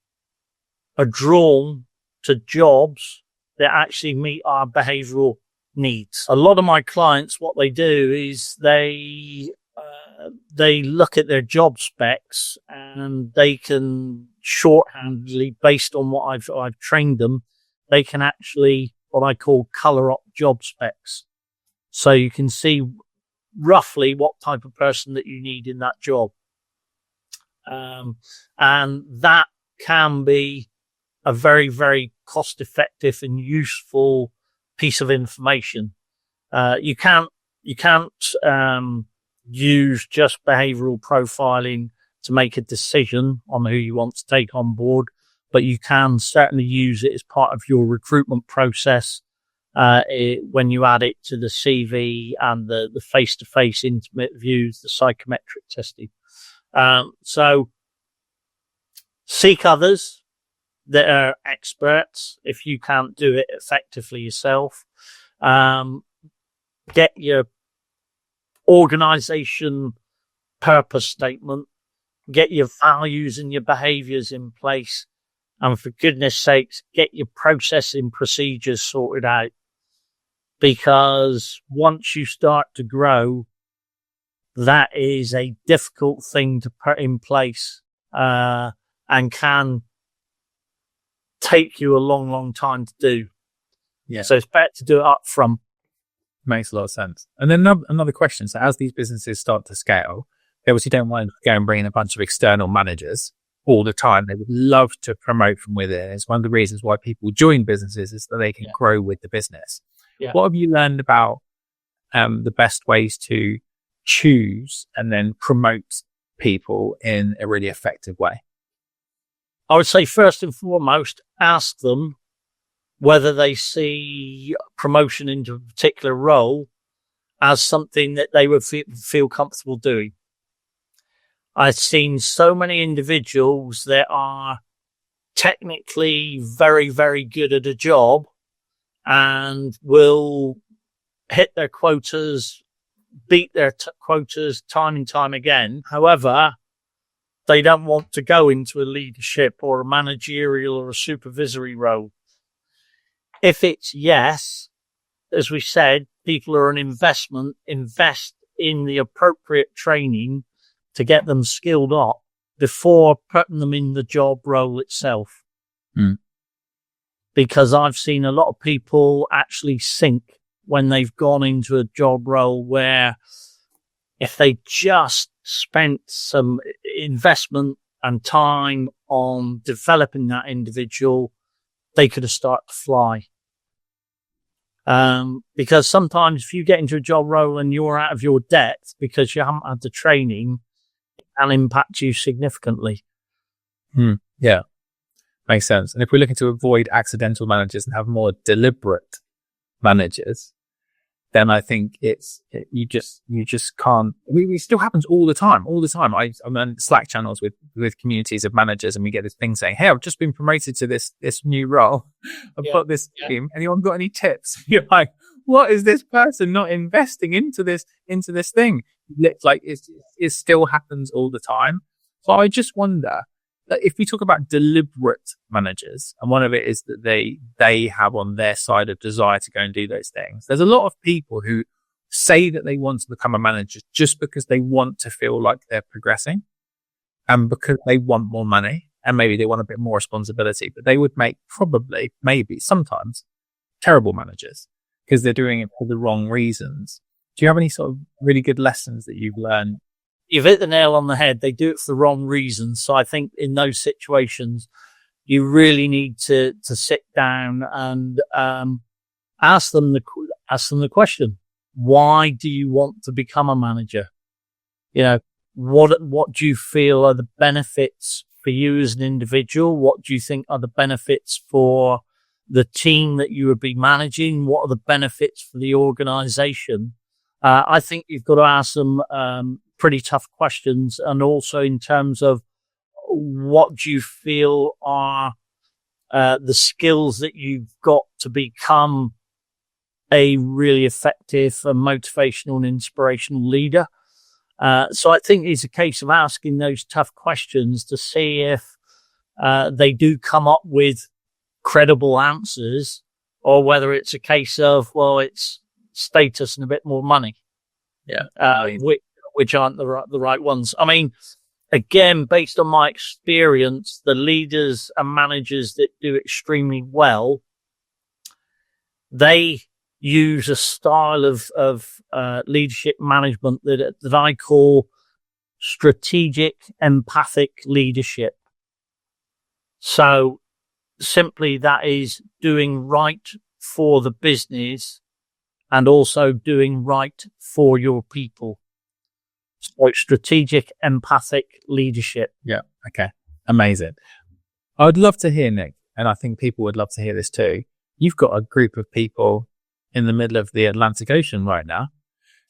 are drawn to jobs that actually meet our behavioral needs. A lot of my clients, what they do is they look at their job specs and they can shorthandedly, based on what I've trained them, they can actually what I call color up job specs. So you can see roughly what type of person that you need in that job. And that can be a very, very cost effective and useful piece of information. You can't use just behavioral profiling to make a decision on who you want to take on board, but you can certainly use it as part of your recruitment process when you add it to the CV and the face-to-face intimate views, the psychometric testing. So seek others that are experts if you can't do it effectively yourself. Get your organization purpose statement, get your values and your behaviors in place, and for goodness sakes, get your processing procedures sorted out. Because once you start to grow, that is a difficult thing to put in place, and can take you a long, long time to do. Yeah. So it's better to do it up front. Makes a lot of sense. And then another question. So as these businesses start to scale, they obviously don't want to go and bring in a bunch of external managers all the time. They would love to promote from within. It's one of the reasons why people join businesses is that they can grow with the business. Yeah. What have you learned about the best ways to choose and then promote people in a really effective way? I would say first and foremost, ask them whether they see promotion into a particular role as something that they would feel comfortable doing. I've seen so many individuals that are technically very, very good at a job and will hit their quotas, beat their quotas time and time again. However, they don't want to go into a leadership or a managerial or a supervisory role. If it's yes, as we said, people are an investment, invest in the appropriate training to get them skilled up before putting them in the job role itself. Because I've seen a lot of people actually sink when they've gone into a job role where if they just spent some investment and time on developing that individual, they could have started to fly. Because sometimes if you get into a job role and you're out of your depth because you haven't had the training, it can impact you significantly. Yeah, makes sense. And if we're looking to avoid accidental managers and have more deliberate managers, then I think you just can't. It still happens all the time. I'm on Slack channels with communities of managers, and we get this thing saying, "Hey, I've just been promoted to this new role. I've got this team. Anyone got any tips?" You're like, "What is this person not investing into this thing?" It's like it still happens all the time. So I just wonder, if we talk about deliberate managers, and one of it is that they have on their side a desire to go and do those things. There's a lot of people who say that they want to become a manager just because they want to feel like they're progressing and because they want more money and maybe they want a bit more responsibility, but they would make probably, maybe sometimes terrible managers because they're doing it for the wrong reasons. Do you have any sort of really good lessons that you've learned? You've hit the nail on the head. They do it for the wrong reasons. So I think in those situations, you really need to sit down and ask them the question: why do you want to become a manager? You know, what do you feel are the benefits for you as an individual? What do you think are the benefits for the team that you would be managing? What are the benefits for the organization? I think you've got to ask them pretty tough questions, and also in terms of what do you feel are the skills that you've got to become a really effective and motivational and inspirational leader. So I think it's a case of asking those tough questions to see if they do come up with credible answers, or whether it's a case of, well, it's status and a bit more money. Which aren't the right ones. I mean, again, based on my experience, the leaders and managers that do extremely well, they use a style of leadership management that I call strategic empathic leadership. So simply that is doing right for the business and also doing right for your people. So strategic, empathic leadership. Yeah. Okay. Amazing. I would love to hear, Nick, and I think people would love to hear this too. You've got a group of people in the middle of the Atlantic Ocean right now.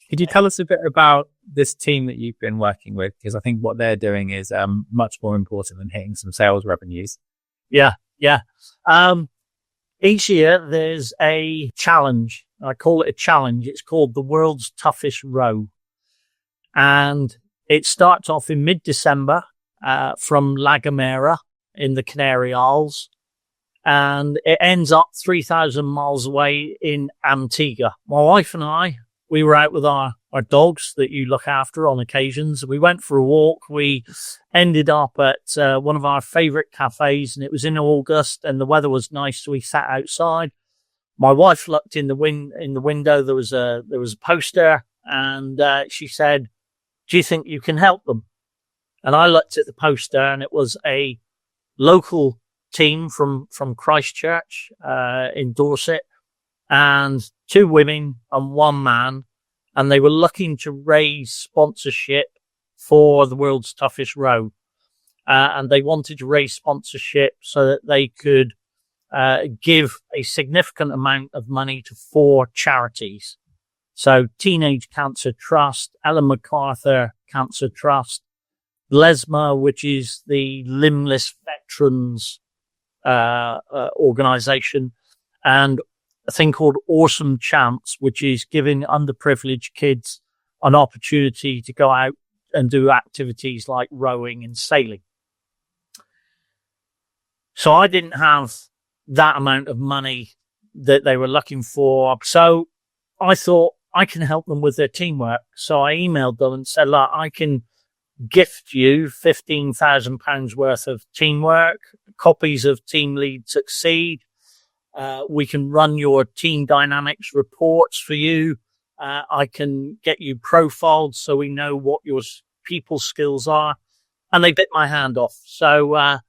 Could you tell us a bit about this team that you've been working with? Because I think what they're doing is much more important than hitting some sales revenues. Yeah. Each year there's a challenge. I call it a challenge. It's called the World's Toughest Row. And it starts off in mid-December from La Gomera in the Canary Isles. And it ends up 3,000 miles away in Antigua. My wife and I, we were out with our dogs that you look after on occasions. We went for a walk. We ended up at one of our favorite cafes, and it was in August and the weather was nice. So we sat outside. My wife looked in the window. There was a poster, and she said, "Do you think you can help them?" And I looked at the poster, and it was a local team from Christchurch in Dorset, and 2 women and 1 man, and they were looking to raise sponsorship for the World's Toughest Row, and they wanted to raise sponsorship so that they could give a significant amount of money to 4 charities. So Teenage Cancer Trust, Ellen MacArthur Cancer Trust, LESMA, which is the Limbless Veterans organization, and a thing called Awesome Chance, which is giving underprivileged kids an opportunity to go out and do activities like rowing and sailing. So I didn't have that amount of money that they were looking for. So I thought I can help them with their teamwork. So I emailed them and said, look, I can gift you £15,000 worth of teamwork, copies of Team Lead Succeed. We can run your team dynamics reports for you. I can get you profiled so we know what your people skills are. And they bit my hand off. So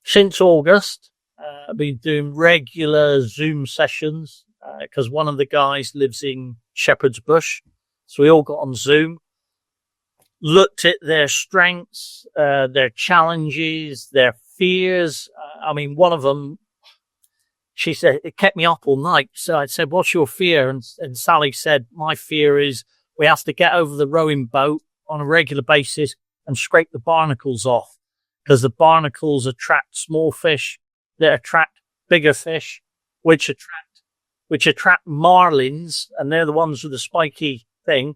since August, I've been doing regular Zoom sessions because one of the guys lives in Shepherd's Bush. So we all got on Zoom, looked at their strengths, their challenges, their fears. I mean, one of them, she said, it kept me up all night. So I said, what's your fear? And Sally said, my fear is we have to get over the rowing boat on a regular basis and scrape the barnacles off, because the barnacles attract small fish that attract bigger fish, which attract marlins, and they're the ones with the spiky thing.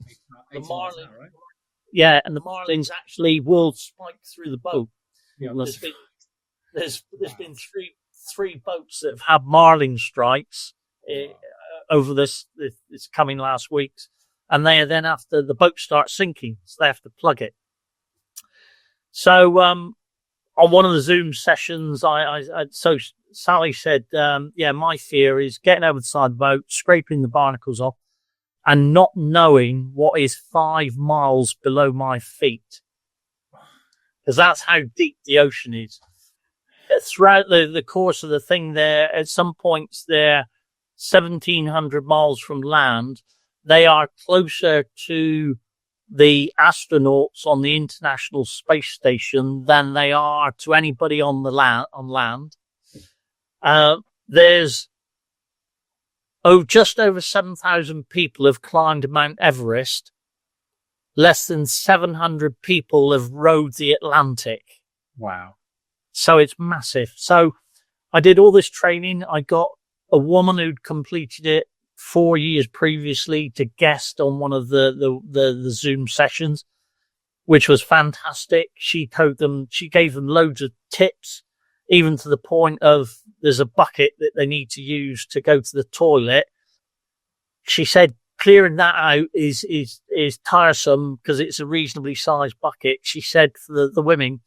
The marlin, right? Yeah, and the marlins actually will spike through the boat. Yeah, there's been three boats that have had marlin strikes over this coming last week, and they then after the boat starts sinking, so they have to plug it. So on one of the Zoom sessions, so Sally said, my fear is getting over the side of the boat, scraping the barnacles off, and not knowing what is 5 miles below my feet. Because that's how deep the ocean is. Throughout the course of the thing there, at some points they're 1,700 miles from land. They are closer to the astronauts on the International Space Station than they are to anybody on land. There's just over 7,000 people have climbed Mount Everest. Less than 700 people have rowed the Atlantic. Wow. So it's massive. So I did all this training. I got a woman who'd completed it 4 years previously to guest on one of the Zoom sessions, which was fantastic. She gave them loads of tips, even to the point of there's a bucket that they need to use to go to the toilet. She said clearing that out is tiresome because it's a reasonably sized bucket. She said for the women,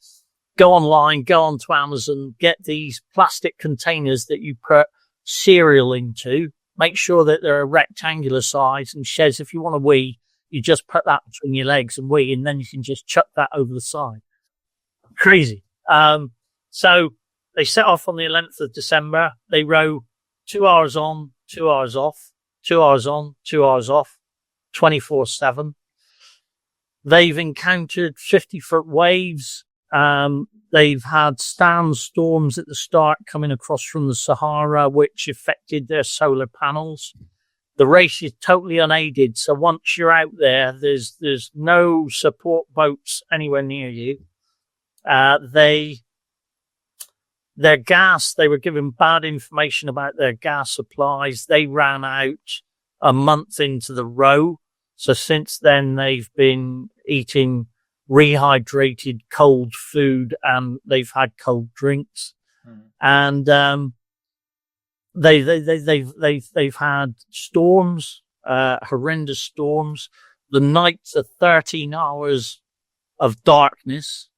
go online, go onto Amazon, get these plastic containers that you put cereal into. Make sure that they're a rectangular size. And she says, if you want to wee, you just put that between your legs and wee, and then you can just chuck that over the side. Crazy. So they set off on the 11th of December. They row 2 hours on, 2 hours off, 2 hours on, 2 hours off, 24/7. They've encountered 50-foot waves. They've had storms at the start coming across from the Sahara, which affected their solar panels. The race is totally unaided. So once you're out there, there's no support boats anywhere near you. Their gas, they were given bad information about their gas supplies. They ran out a month into the row. So since then, they've been eating rehydrated cold food and they've had cold drinks. And they've had storms, horrendous storms. The nights are 13 hours of darkness,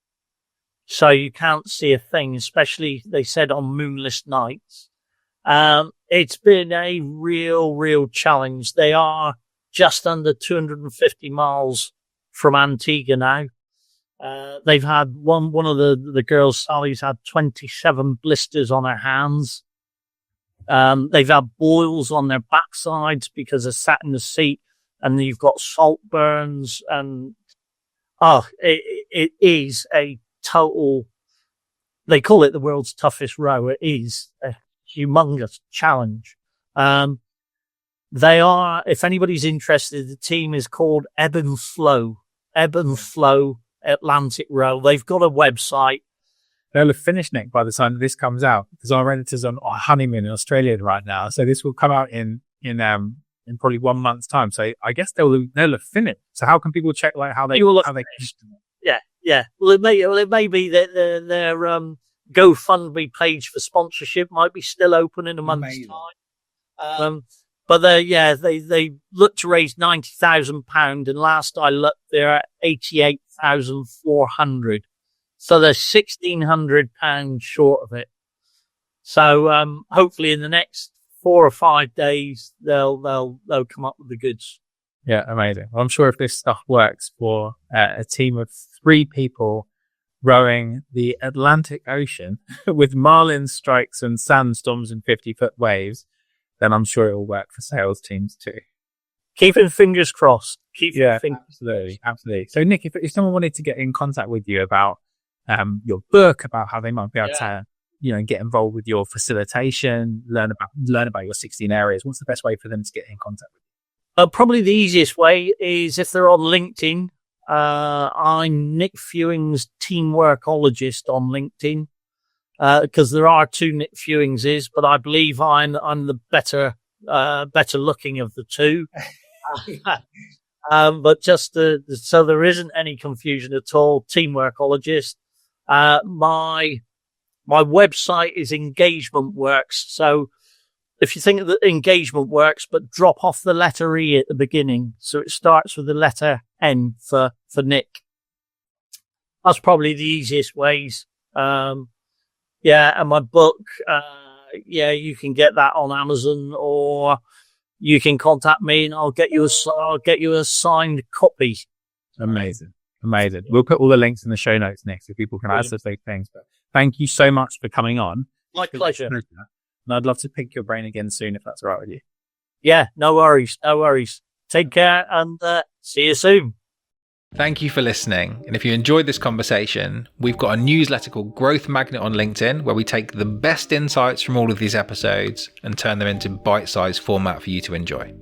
so you can't see a thing, especially, they said, on moonless nights. It's been a real challenge. They are just under 250 miles from Antigua now. They've had one of the girls, Sally's had 27 blisters on her hands. They've had boils on their backsides because they're sat in the seat, and you've got salt burns, and it is a total, they call it the world's toughest row. It is a humongous challenge. They are, if anybody's interested, the team is called Ebb and Flow Atlantic Row. They've got a website. they'll have finished, Nick, by the time this comes out, because our editors are on honeymoon in Australia right now. So this will come out in probably 1 month's time. So I guess they'll have finished. So how can people check like how they? Yeah. Well, it may be that their GoFundMe page for sponsorship might be still open in a month's time. But they look to raise £90,000, and last I looked, they're at 88,400. So they're £1,600 short of it. So hopefully in the next 4 or 5 days they'll come up with the goods. Yeah, amazing. Well, I'm sure if this stuff works for a team of 3 people rowing the Atlantic Ocean with marlin strikes and sandstorms and 50-foot waves, then I'm sure it will work for sales teams too. Keeping fingers crossed. Absolutely. So, Nick, if someone wanted to get in contact with you about your book, about how they might be able to, get involved with your facilitation, learn about your 16 areas, what's the best way for them to get in contact with you? Probably the easiest way is if they're on LinkedIn. I'm Nick Fewings, Teamworkologist on LinkedIn, because there are 2 Nick Fewingses, but I believe I'm the better looking of the 2. But just so there isn't any confusion at all, Teamworkologist. My website is Engagement Works. So if you think that Engagement Works, but drop off the letter E at the beginning, so it starts with the letter N for Nick. That's probably the easiest ways. And my book, you can get that on Amazon, or you can contact me and I'll get you a signed copy. Amazing. We'll put all the links in the show notes, Nick, so people can add the big things. But thank you so much for coming on. My pleasure. And I'd love to pick your brain again soon if that's all right with you. Yeah, no worries. Take care and see you soon. Thank you for listening. And if you enjoyed this conversation, we've got a newsletter called Growth Magnet on LinkedIn, where we take the best insights from all of these episodes and turn them into bite-sized format for you to enjoy.